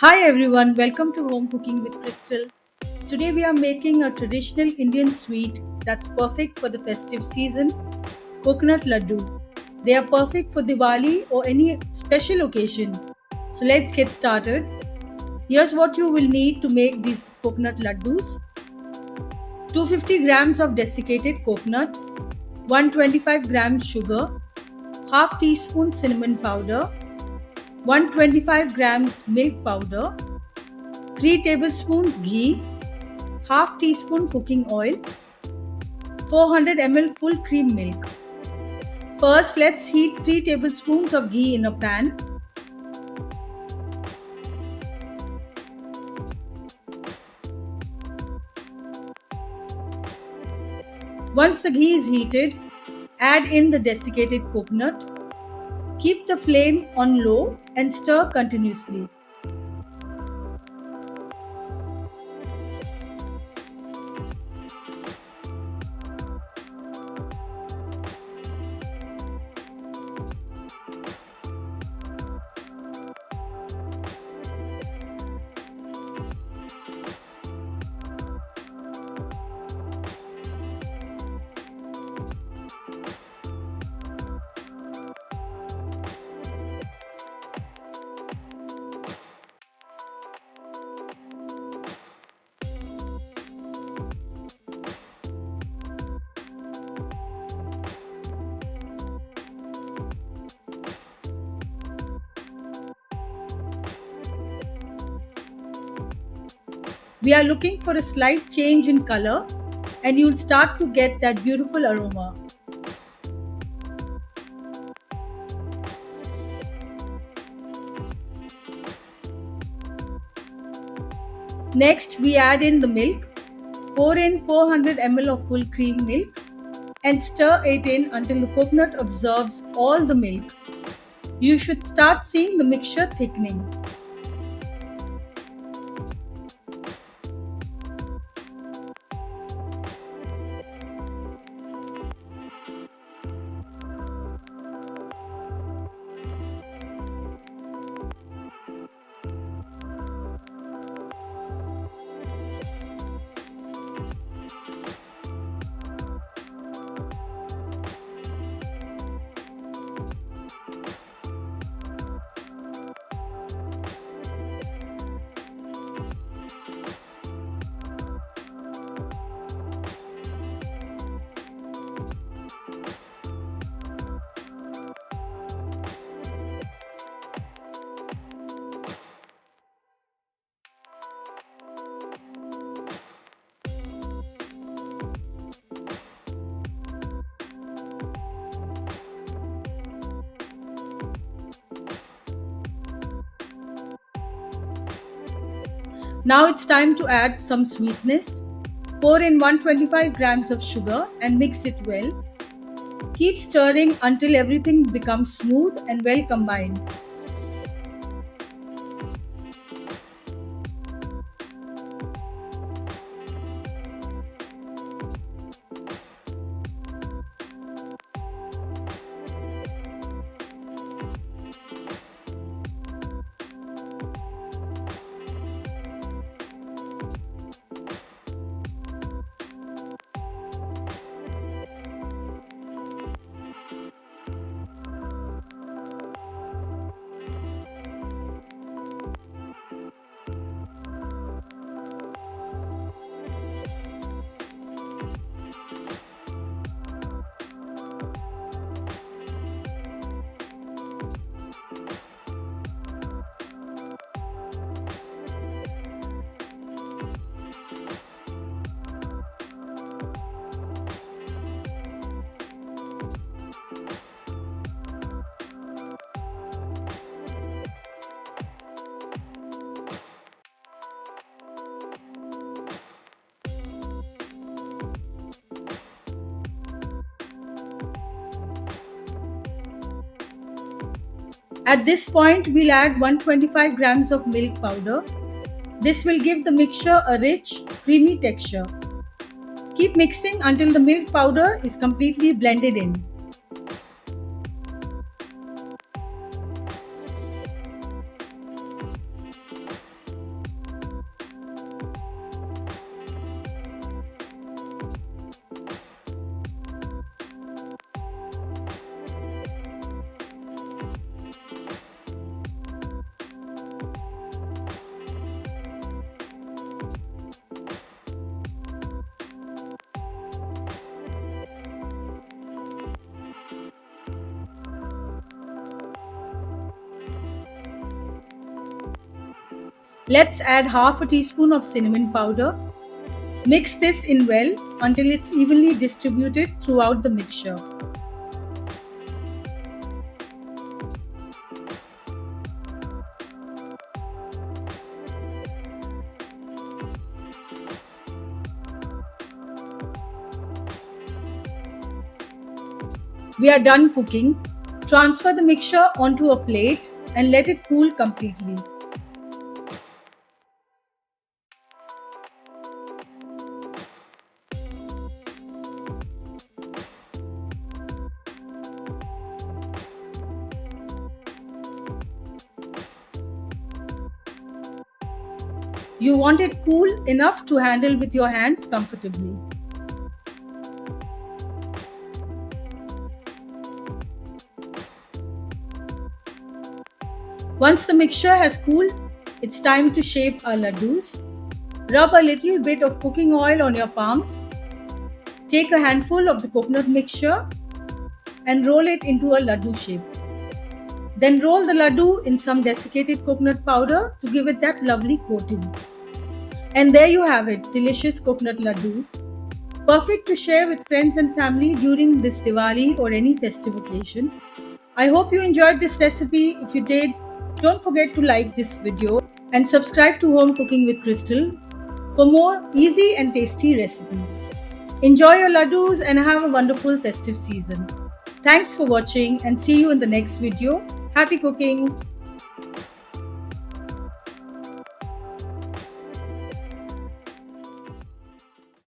Hi everyone, welcome to Home Cooking with Crystal. Today we are making a traditional Indian sweet that's perfect for the festive season, coconut ladoo. They are perfect for Diwali or any special occasion. So let's get started. Here's what you will need to make these coconut ladoos. 250 grams of desiccated coconut, 125 grams sugar, half teaspoon cinnamon powder, 125 grams milk powder, 3 tablespoons ghee, half teaspoon cooking oil, 400 ml full cream milk. First, let's heat 3 tablespoons of ghee in a pan. Once the ghee is heated, add in the desiccated coconut. Keep the flame on low and stir continuously. We are looking for a slight change in color and you'll start to get that beautiful aroma. Next, we add in the milk. Pour in 400 ml of full cream milk and stir it in until the coconut absorbs all the milk. You should start seeing the mixture thickening. Now it's time to add some sweetness. Pour in 125 grams of sugar and mix it well. Keep stirring until everything becomes smooth and well combined. At this point, we'll add 125 grams of milk powder. This will give the mixture a rich, creamy texture. Keep mixing until the milk powder is completely blended in. Let's add half a teaspoon of cinnamon powder. Mix this in well until it's evenly distributed throughout the mixture. We are done cooking. Transfer the mixture onto a plate and let it cool completely. You want it cool enough to handle with your hands comfortably. Once the mixture has cooled, it's time to shape our ladoos. Rub a little bit of cooking oil on your palms. Take a handful of the coconut mixture and roll it into a ladoo shape. Then roll the ladoo in some desiccated coconut powder to give it that lovely coating. And there you have it, delicious coconut ladoos. Perfect to share with friends and family during this Diwali or any festive occasion. I hope you enjoyed this recipe. If you did, don't forget to like this video and subscribe to Home Cooking with Crystal for more easy and tasty recipes. Enjoy your ladoos and have a wonderful festive season. Thanks for watching and see you in the next video. Happy cooking!